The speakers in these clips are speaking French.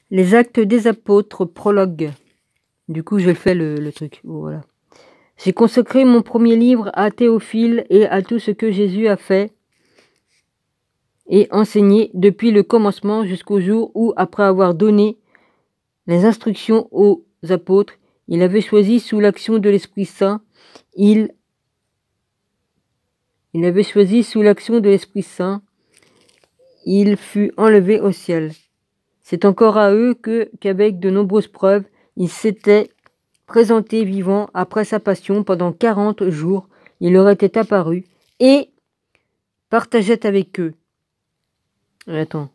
Les actes des apôtres, prologue. Du coup, je fais le truc. Voilà. J'ai consacré mon premier livre à Théophile et à tout ce que Jésus a fait et enseigné depuis le commencement jusqu'au jour où, après avoir donné les instructions aux apôtres, il avait choisi sous l'action de l'Esprit Saint, il avait choisi sous l'action de l'Esprit Saint, il fut enlevé au ciel. C'est encore à eux qu'avec de nombreuses preuves, il s'était présenté vivant après sa passion pendant 40 jours. Il leur était apparu et partageait avec eux. Attends.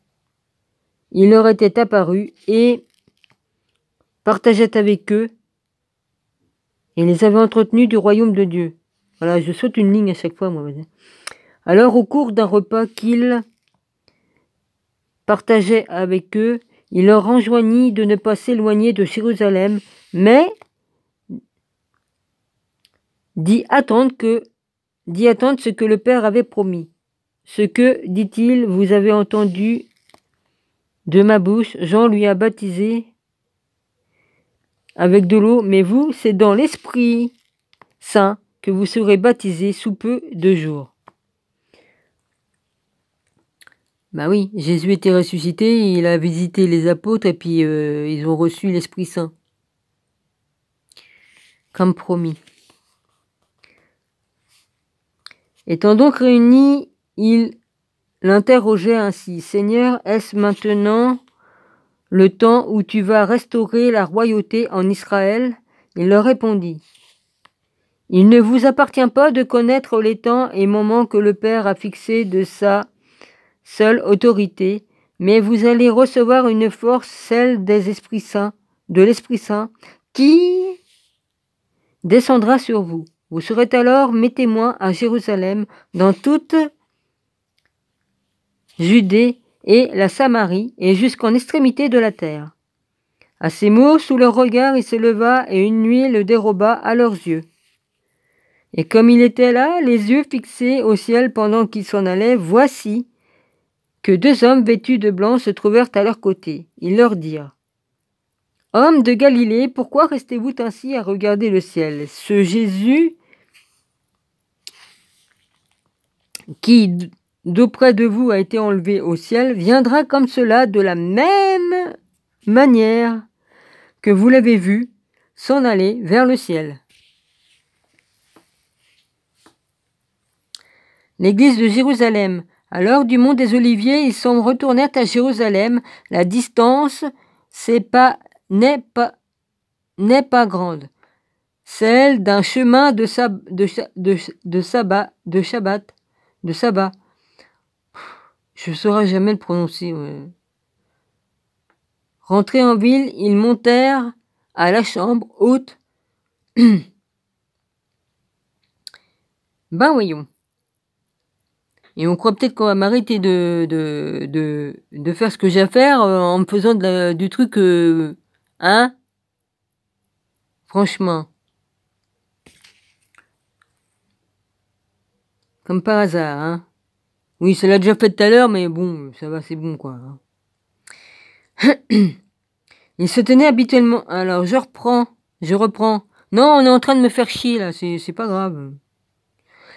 Il leur était apparu et partageait avec eux et les avait entretenus du royaume de Dieu. Voilà, je saute une ligne à chaque fois, moi. Alors, au cours d'un repas qu'il partageait avec eux, il leur enjoignit de ne pas s'éloigner de Jérusalem, mais d'y attendre ce que le Père avait promis. Ce que, dit-il, vous avez entendu de ma bouche, Jean lui a baptisé avec de l'eau, mais vous, c'est dans l'Esprit Saint que vous serez baptisés sous peu de jours. Bah oui, Jésus était ressuscité, il a visité les apôtres et puis ils ont reçu l'Esprit Saint. Comme promis. Étant donc réunis, il l'interrogeait ainsi. Seigneur, est-ce maintenant le temps où tu vas restaurer la royauté en Israël? Il leur répondit. Il ne vous appartient pas de connaître les temps et moments que le Père a fixés de sa seule autorité, mais vous allez recevoir une force, celle des esprits saints, de l'Esprit Saint, qui descendra sur vous. Vous serez alors mes témoins à Jérusalem, dans toute Judée et la Samarie, et jusqu'en extrémité de la terre. À ces mots, sous leur regard, il se leva, et une nuée le déroba à leurs yeux. Et comme il était là, les yeux fixés au ciel pendant qu'il s'en allait, voici que deux hommes vêtus de blanc se trouvèrent à leur côté. Ils leur dirent: Hommes de Galilée, pourquoi restez-vous ainsi à regarder le ciel? Ce Jésus qui d'auprès de vous a été enlevé au ciel viendra comme cela de la même manière que vous l'avez vu s'en aller vers le ciel. L'église de Jérusalem. À l'heure du mont des Oliviers, ils s'en retournèrent à Jérusalem. La distance n'est pas grande. Celle d'un chemin de sabbat. Je ne saurais jamais le prononcer. Ouais. Rentrés en ville, ils montèrent à la chambre haute. Ben voyons. Et on croit peut-être qu'on va m'arrêter de faire ce que j'ai à faire en me faisant du truc, hein? Franchement. Comme par hasard, hein? Oui, ça l'a déjà fait tout à l'heure, mais bon, ça va, c'est bon, quoi. Hein. Il se tenait habituellement. Alors, je reprends. Non, on est en train de me faire chier, là, c'est pas grave.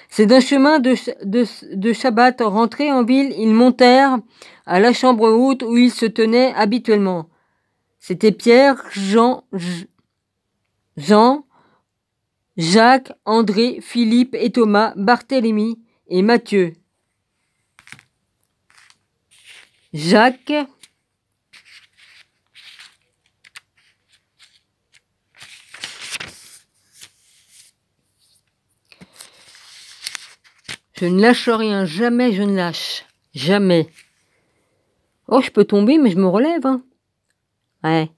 C'est d'un chemin de Shabbat, rentrés en ville, ils montèrent à la chambre haute où ils se tenaient habituellement. C'était Pierre, Jean, Jacques, André, Philippe et Thomas, Barthélemy et Matthieu. Jacques, je ne lâche rien, jamais je ne lâche, jamais. Oh, je peux tomber, mais je me relève, hein. Ouais.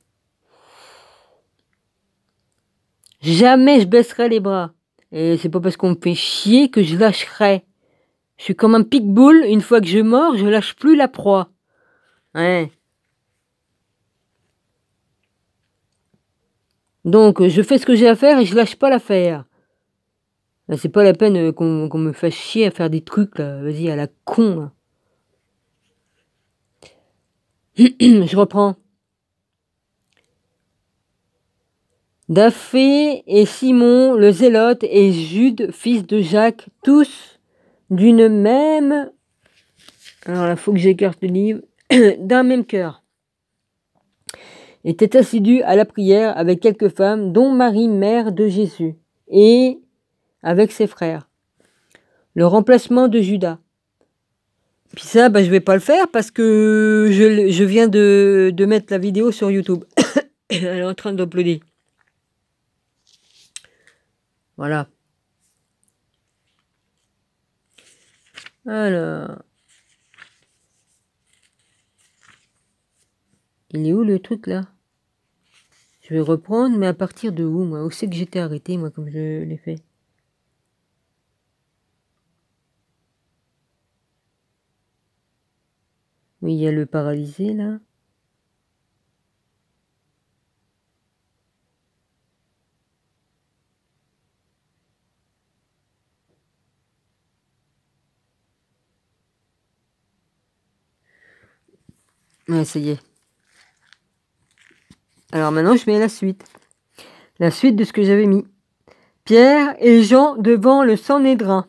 Jamais je baisserai les bras. Et c'est pas parce qu'on me fait chier que je lâcherai. Je suis comme un pitbull, une fois que je mords, je lâche plus la proie. Ouais. Donc, je fais ce que j'ai à faire et je lâche pas l'affaire. C'est pas la peine qu'on me fasse chier à faire des trucs, là. Vas-y, à la con, là. Je reprends. Daphé et Simon le Zélote et Jude, fils de Jacques, tous d'une même... Alors là, il faut que j'écarte le livre. D'un même cœur. Étaient assidus à la prière avec quelques femmes, dont Marie, mère de Jésus, et avec ses frères. Le remplacement de Judas. Puis ça, je vais pas le faire parce que je viens de mettre la vidéo sur YouTube. Elle est en train d'uploader. Voilà. Alors. Il est où le truc là? Je vais reprendre, mais à partir de où, moi? Où c'est que j'étais arrêté, moi, comme je l'ai fait? Oui, il y a le paralysé, là. Ouais, ça y est. Alors maintenant, je mets la suite. La suite de ce que j'avais mis. Pierre et Jean devant le Sanhédrin.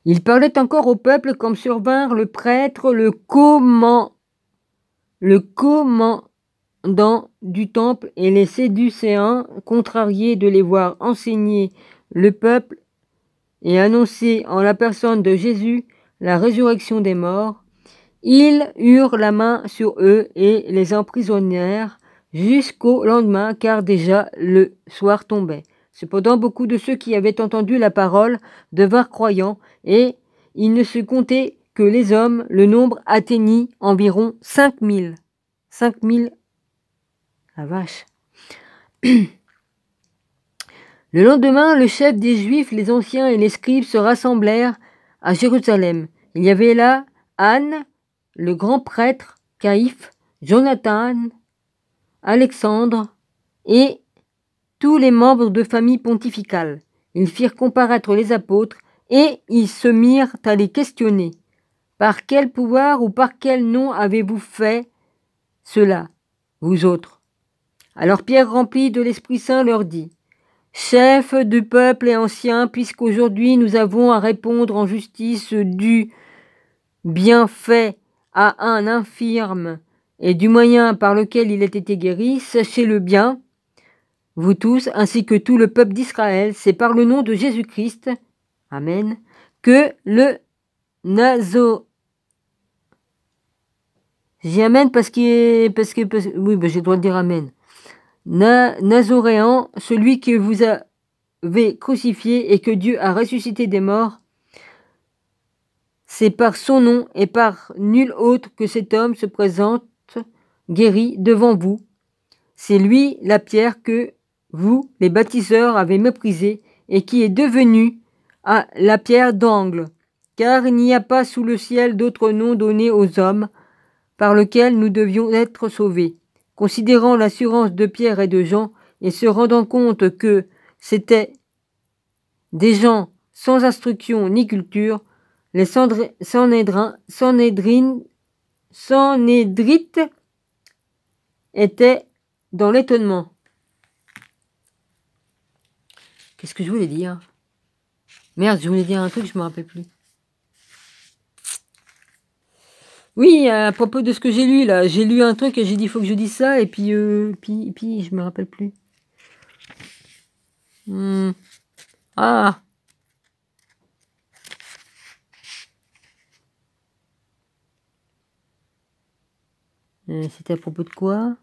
Ils parlaient encore au peuple comme survinrent le prêtre, le commandant du temple et les Séducéens, contrariés de les voir enseigner le peuple et annoncer en la personne de Jésus la résurrection des morts. Ils eurent la main sur eux et les emprisonnèrent jusqu'au lendemain, car déjà le soir tombait. Cependant, beaucoup de ceux qui avaient entendu la parole devinrent croyants, et il ne se comptait que les hommes, le nombre atteignit environ 5000. 5000, la vache. Le lendemain, le chef des Juifs, les anciens et les scribes se rassemblèrent à Jérusalem. Il y avait là Anne, le grand prêtre, Caïphe, Jonathan, Alexandre et tous les membres de famille pontificale. Ils firent comparaître les apôtres et ils se mirent à les questionner. Par quel pouvoir ou par quel nom avez-vous fait cela, vous autres? Alors Pierre, rempli de l'Esprit Saint, leur dit: Chefs du peuple et anciens, puisqu'aujourd'hui nous avons à répondre en justice du bienfait à un infirme et du moyen par lequel il a été guéri, sachez-le bien, vous tous, ainsi que tout le peuple d'Israël, c'est par le nom de Jésus-Christ, Amen, que le Nazo... J'y amène parce que oui, j'ai le droit de dire Amen. Nazoréen, celui que vous avez crucifié et que Dieu a ressuscité des morts, c'est par son nom et par nul autre que cet homme se présente guéri devant vous. C'est lui la pierre que vous, les bâtisseurs, avez méprisée et qui est devenue la pierre d'angle. Car il n'y a pas sous le ciel d'autre nom donné aux hommes par lequel nous devions être sauvés. Considérant l'assurance de Pierre et de Jean et se rendant compte que c'étaient des gens sans instruction ni culture, les Sanhédrites étaient dans l'étonnement. Qu'est-ce que je voulais dire? Merde, je voulais dire un truc, je me rappelle plus. Oui, à propos de ce que j'ai lu, là, j'ai lu un truc et j'ai dit, il faut que je dise ça, et puis je me rappelle plus. Ah! C'était à propos de quoi?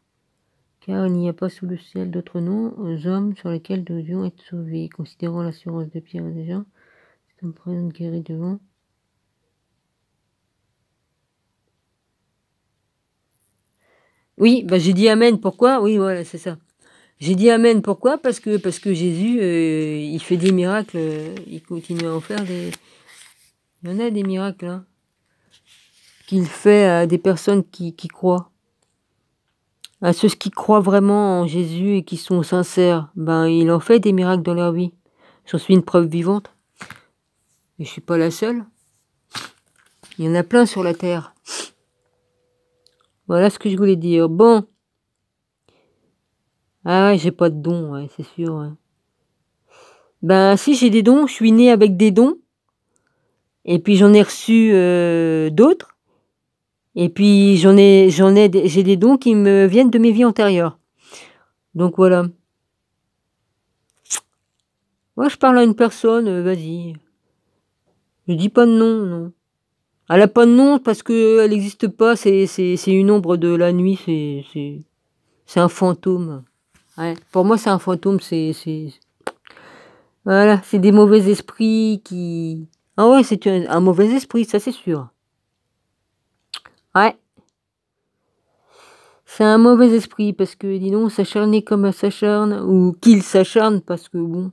Car il n'y a pas sous le ciel d'autre nom aux hommes sur lesquels nous devions être sauvés. Considérant l'assurance de Pierre et des gens, c'est un présent guéri devant. Oui, j'ai dit Amen. Pourquoi? Oui, voilà, c'est ça. J'ai dit Amen. Pourquoi? Parce que Jésus, il fait des miracles. Il continue à en faire des... Il y en a des miracles, hein, qu'il fait à des personnes qui croient. À ceux qui croient vraiment en Jésus et qui sont sincères, il en fait des miracles dans leur vie. J'en suis une preuve vivante. Et je suis pas la seule. Il y en a plein sur la terre. Voilà ce que je voulais dire. Bon. Ah ouais, j'ai pas de dons, ouais, c'est sûr. Ouais. Ben si j'ai des dons, je suis né avec des dons. Et puis j'en ai reçu d'autres. Et puis j'ai des dons qui me viennent de mes vies antérieures. Donc voilà. Moi je parle à une personne, vas-y. Je dis pas de nom, non. Elle a pas de nom parce que elle n'existe pas, c'est une ombre de la nuit, c'est un fantôme. Ouais. Pour moi c'est un fantôme, voilà, c'est des mauvais esprits qui. Ah ouais, c'est un mauvais esprit, ça c'est sûr. Ouais. C'est un mauvais esprit parce que, dis donc, s'acharner comme elle s'acharne, ou qu'il s'acharne parce que bon.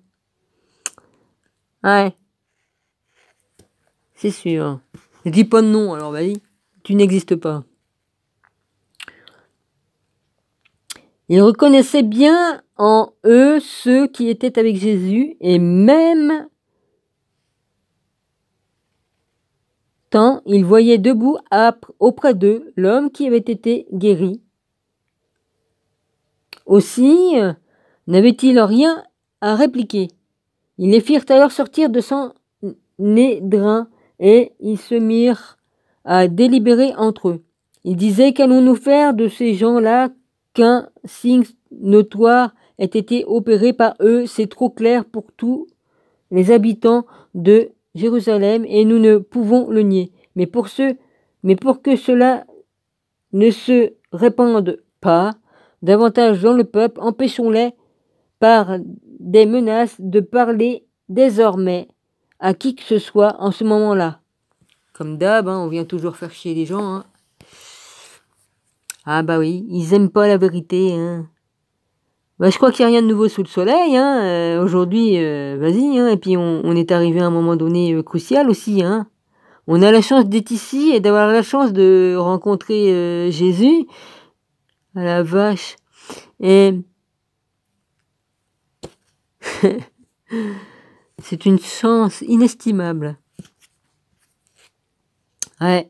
Ouais, c'est sûr. Je dis pas de nom, alors vas-y. Tu n'existes pas. Ils reconnaissaient bien en eux ceux qui étaient avec Jésus, et même tant ils voyaient debout auprès d'eux l'homme qui avait été guéri. Aussi, n'avait-il rien à répliquer. Ils les firent alors sortir de son nédrin, et ils se mirent à délibérer entre eux. Ils disaient: qu'allons-nous faire de ces gens-là? Qu'un signe notoire ait été opéré par eux, c'est trop clair pour tous les habitants de Jérusalem, et nous ne pouvons le nier. Mais pour que cela ne se répande pas davantage dans le peuple, empêchons-les par des menaces de parler désormais à qui que ce soit en ce moment-là. Comme d'hab, hein, on vient toujours faire chier les gens. Hein. Ah bah oui, ils aiment pas la vérité. Hein. Bah, je crois qu'il n'y a rien de nouveau sous le soleil. Hein. Aujourd'hui, vas-y. Hein. Et puis on est arrivé à un moment donné crucial aussi. Hein. On a la chance d'être ici et d'avoir la chance de rencontrer Jésus. À la vache. Et c'est une chance inestimable. Ouais.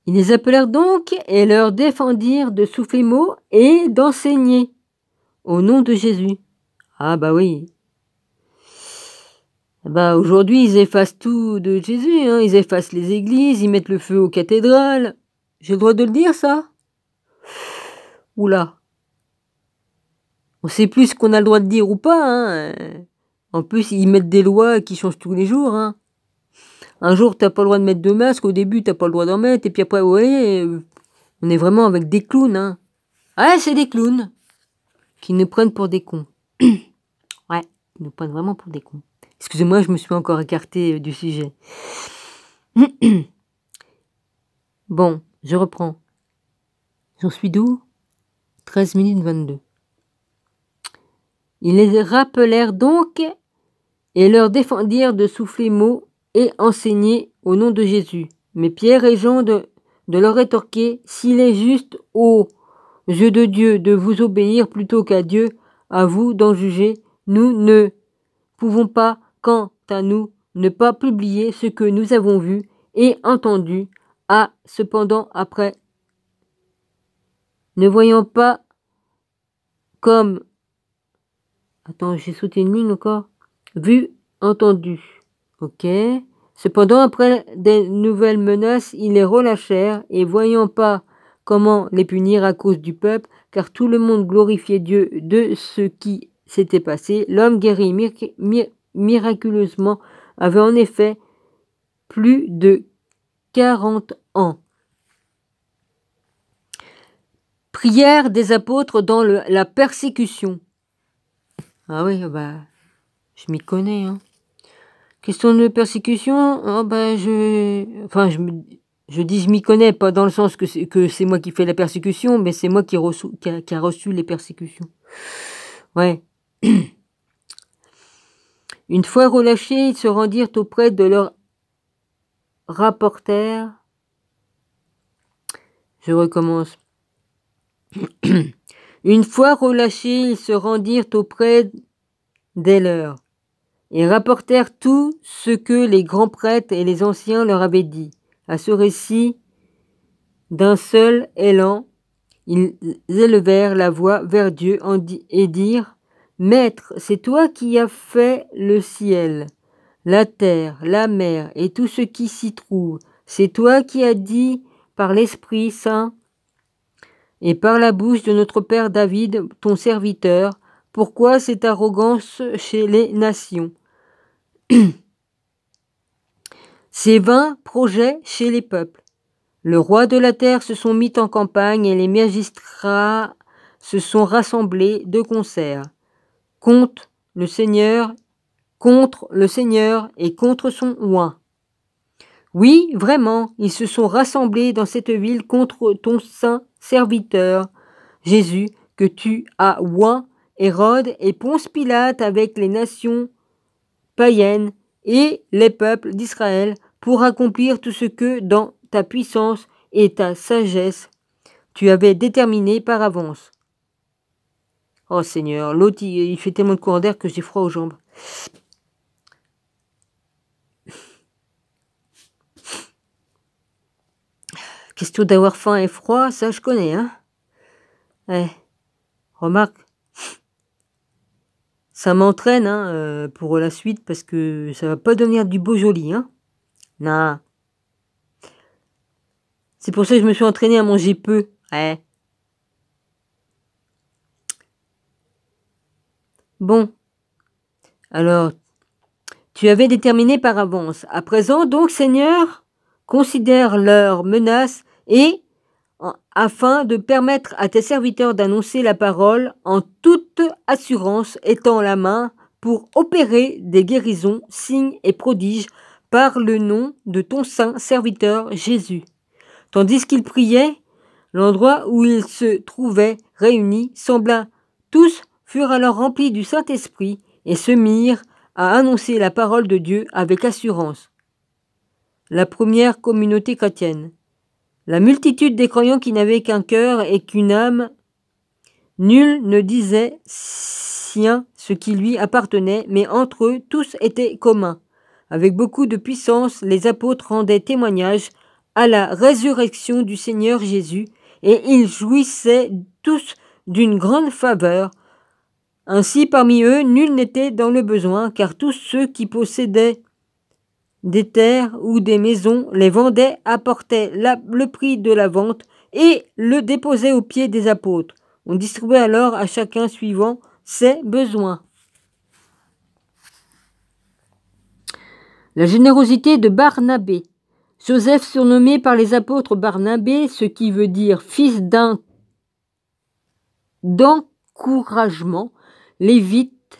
Ils les appelèrent donc et leur défendirent de souffler mot et d'enseigner au nom de Jésus. Ah bah oui. Bah aujourd'hui ils effacent tout de Jésus, hein. Ils effacent les églises, ils mettent le feu aux cathédrales. J'ai le droit de le dire ça? Oula. On sait plus ce qu'on a le droit de dire ou pas, hein. En plus ils mettent des lois qui changent tous les jours, hein. Un jour t'as pas le droit de mettre de masque, au début t'as pas le droit d'en mettre, et puis après, ouais, on est vraiment avec des clowns, hein. Ah, c'est des clowns qui nous prennent pour des cons. Ouais, ils nous prennent vraiment pour des cons. Excusez-moi, je me suis encore écarté du sujet. Bon, je reprends. J'en suis d'où? 13 minutes 22. Ils les rappelèrent donc et leur défendirent de souffler mot et enseigner au nom de Jésus. Mais Pierre et Jean de leur rétorquer: s'il est juste aux yeux de Dieu de vous obéir plutôt qu'à Dieu, à vous d'en juger, nous ne pouvons pas, quant à nous, ne pas publier ce que nous avons vu et entendu. Ah, cependant, après, ne voyons pas comme... Attends, j'ai sauté une ligne encore. Vu, entendu. Ok. Cependant, après des nouvelles menaces, ils les relâchèrent, et voyant pas comment les punir à cause du peuple, car tout le monde glorifiait Dieu de ce qui s'était passé, l'homme guéri miraculeusement avait en effet plus de 40 ans. Prière des apôtres dans la persécution. Ah oui, bah, je m'y connais, hein. Question de persécution, oh bah je dis je m'y connais, pas dans le sens que c'est moi qui fais la persécution, mais c'est moi qui a reçu les persécutions. Ouais. Une fois relâchés, ils se rendirent auprès de leur rapporteur. Je recommence. Une fois relâchés, ils se rendirent auprès des leurs et rapportèrent tout ce que les grands prêtres et les anciens leur avaient dit. À ce récit, D'un seul élan, ils élevèrent la voix vers Dieu et dirent, « Maître, c'est toi qui as fait le ciel, la terre, la mer et tout ce qui s'y trouve. C'est toi qui as dit par l'Esprit Saint et par la bouche de notre père David, ton serviteur, pourquoi cette arrogance chez les nations, ces vains projets chez les peuples? Le roi de la terre se sont mis en campagne et les magistrats se sont rassemblés de concert contre le Seigneur et contre son oint. Oui, vraiment, ils se sont rassemblés dans cette ville contre ton saint serviteur, Jésus, que tu as oint, Hérode et Ponce Pilate avec les nations païennes et les peuples d'Israël pour accomplir tout ce que dans ta puissance et ta sagesse tu avais déterminé par avance. Oh Seigneur, l'autre il fait tellement de courant d'air que j'ai froid aux jambes. Question d'avoir faim et froid, ça je connais, hein. Ouais. Remarque, ça m'entraîne hein, pour la suite parce que ça va pas devenir du beau joli, hein. Non. C'est pour ça que je me suis entraîné à manger peu. Ouais. Bon. Alors, tu avais déterminé par avance. À présent, donc, Seigneur, considère leurs menaces et afin de permettre à tes serviteurs d'annoncer la parole en toute assurance, étends la main pour opérer des guérisons, signes et prodiges par le nom de ton saint serviteur Jésus. Tandis qu'ils priaient, l'endroit où ils se trouvaient réunis sembla tous furent alors remplis du Saint-Esprit et se mirent à annoncer la parole de Dieu avec assurance. La première communauté chrétienne. La multitude des croyants qui n'avaient qu'un cœur et qu'une âme, nul ne disait sien ce qui lui appartenait, mais entre eux tous étaient communs. Avec beaucoup de puissance, les apôtres rendaient témoignage à la résurrection du Seigneur Jésus, et ils jouissaient tous d'une grande faveur. Ainsi, parmi eux, nul n'était dans le besoin, car tous ceux qui possédaient des terres ou des maisons les vendaient, apportaient le prix de la vente et le déposaient aux pieds des apôtres. On distribuait alors à chacun suivant ses besoins. La générosité de Barnabé. Joseph, surnommé par les apôtres Barnabé, ce qui veut dire fils d'encouragement, lévite,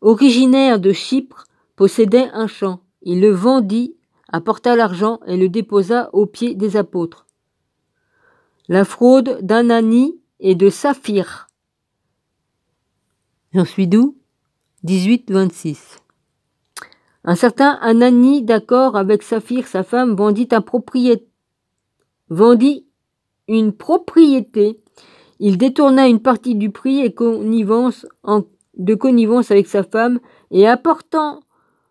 originaire de Chypre, possédait un champ. Il le vendit, apporta l'argent et le déposa aux pieds des apôtres. La fraude d'Ananie et de Saphir. J'en suis d'où ? 18-26. Un certain Ananie, d'accord avec Saphir, sa femme, vendit une propriété. Il détourna une partie du prix et de connivence avec sa femme, et apportant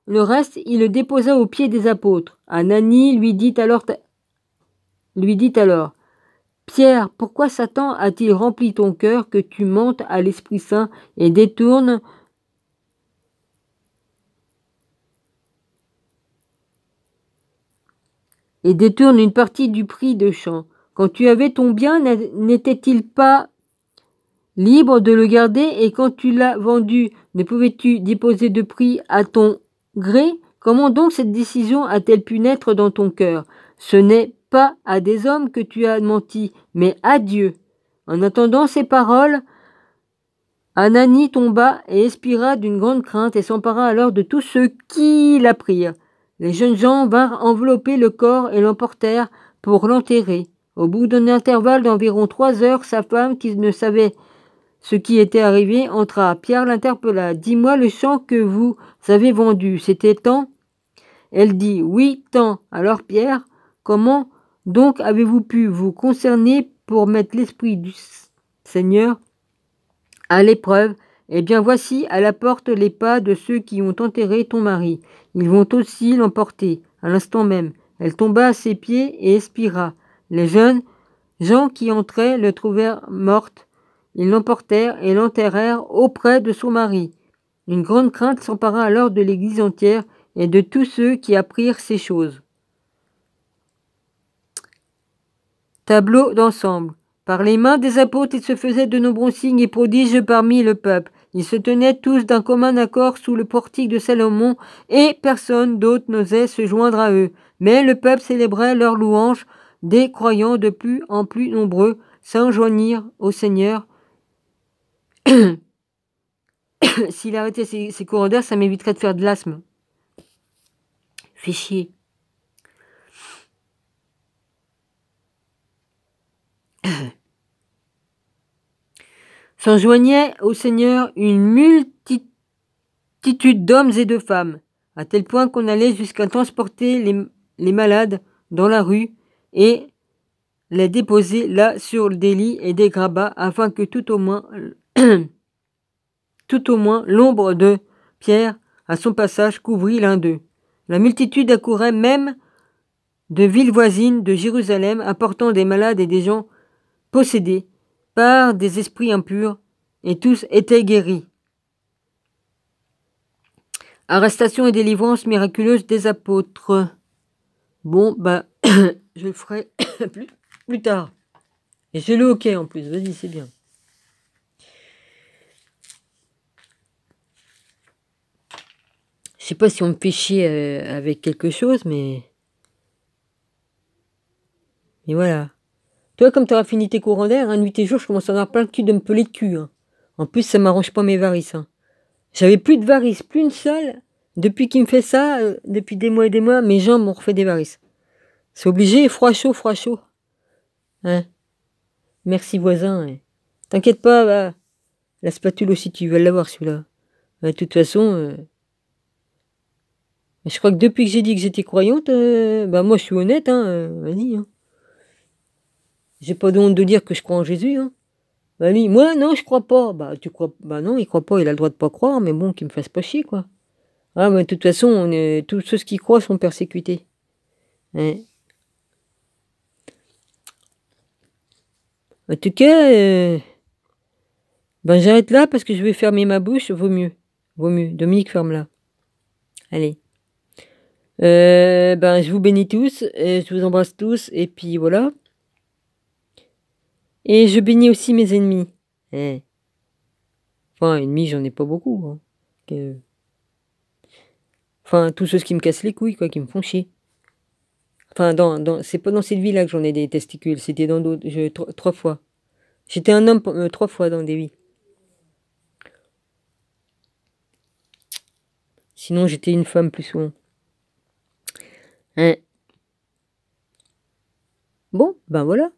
le reste, il le déposa aux pieds des apôtres. Ananie lui dit alors, Pierre, pourquoi Satan a-t-il rempli ton cœur que tu mentes à l'Esprit Saint et détournes une partie du prix de champ? Quand tu avais ton bien, n'était-il pas libre de le garder, et quand tu l'as vendu, ne pouvais-tu déposer de prix à ton gré? Comment donc cette décision a-t-elle pu naître dans ton cœur? Ce n'est pas à des hommes que tu as menti, mais à Dieu. En entendant ces paroles, Ananie tomba et expira d'une grande crainte et s'empara alors de tous ceux qui la prirent. Les jeunes gens vinrent envelopper le corps et l'emportèrent pour l'enterrer. Au bout d'un intervalle d'environ 3 heures, sa femme, qui ne savait ce qui était arrivé, entra. Pierre l'interpella. « Dis-moi le champ que vous avez vendu, c'était tant ?» Elle dit « Oui, tant. » Alors Pierre, comment donc avez-vous pu vous concerner pour mettre l'Esprit du Seigneur à l'épreuve? Eh bien voici à la porte les pas de ceux qui ont enterré ton mari. Ils vont aussi l'emporter. À l'instant même, elle tomba à ses pieds et expira. Les jeunes gens qui entraient le trouvèrent morte. Ils l'emportèrent et l'enterrèrent auprès de son mari. Une grande crainte s'empara alors de l'Église entière et de tous ceux qui apprirent ces choses. Tableau d'ensemble. Par les mains des apôtres, il se faisait de nombreux signes et prodiges parmi le peuple. Ils se tenaient tous d'un commun accord sous le portique de Salomon, et personne d'autre n'osait se joindre à eux. Mais le peuple célébrait leurs louanges, des croyants de plus en plus nombreux s'enjoignirent au Seigneur. S'il arrêtait ses courants d'air, ça m'éviterait de faire de l'asthme. Fait chier. S'enjoignait au Seigneur une multitude d'hommes et de femmes, à tel point qu'on allait jusqu'à transporter les malades dans la rue et les déposer là sur des lits et des grabats, afin que tout au moins l'ombre de Pierre à son passage couvrit l'un d'eux. La multitude accourait même de villes voisines de Jérusalem, apportant des malades et des gens possédés par des esprits impurs, et tous étaient guéris. Arrestation et délivrance miraculeuse des apôtres. Bon, bah, je le ferai plus tard. Et j'ai le hockey en plus, vas-y, c'est bien. Je sais pas si on me fait chier avec quelque chose, mais voilà. Toi, comme tu auras fini tes courants d'air, nuit et jour, je commence à avoir plein de cul de me peler de cul. Hein. En plus, ça m'arrange pas mes varices. Hein. J'avais plus de varices, plus une seule. Depuis qu'il me fait ça, depuis des mois et des mois, mes jambes m'ont refait des varices. C'est obligé, froid chaud. Hein. Merci voisin. Hein. T'inquiète pas, bah, la spatule aussi, tu vas l'avoir celui-là. De toute façon, je crois que depuis que j'ai dit que j'étais croyante, bah moi je suis honnête, hein, vas-y. Hein. J'ai pas de honte de dire que je crois en Jésus. Hein. Bah lui, moi non, je crois pas. Bah tu crois, bah non, il croit pas, il a le droit de pas croire, mais bon, qu'il me fasse pas chier quoi. Ah mais de toute façon, tous ceux qui croient sont persécutés. Hein. En tout cas, ben j'arrête là parce que je vais fermer ma bouche, vaut mieux. Dominique, ferme-la. Allez. Ben je vous bénis tous, je vous embrasse tous, et puis voilà. Et je bénis aussi mes ennemis. Eh. Enfin, ennemis, j'en ai pas beaucoup. Hein. Enfin, tous ceux qui me cassent les couilles, quoi, qui me font chier. Enfin, c'est pas dans cette vie-là que j'en ai des testicules, c'était dans d'autres, 3 fois. J'étais un homme 3 fois dans des vies. Sinon, j'étais une femme plus souvent. Hein. Bon, ben voilà.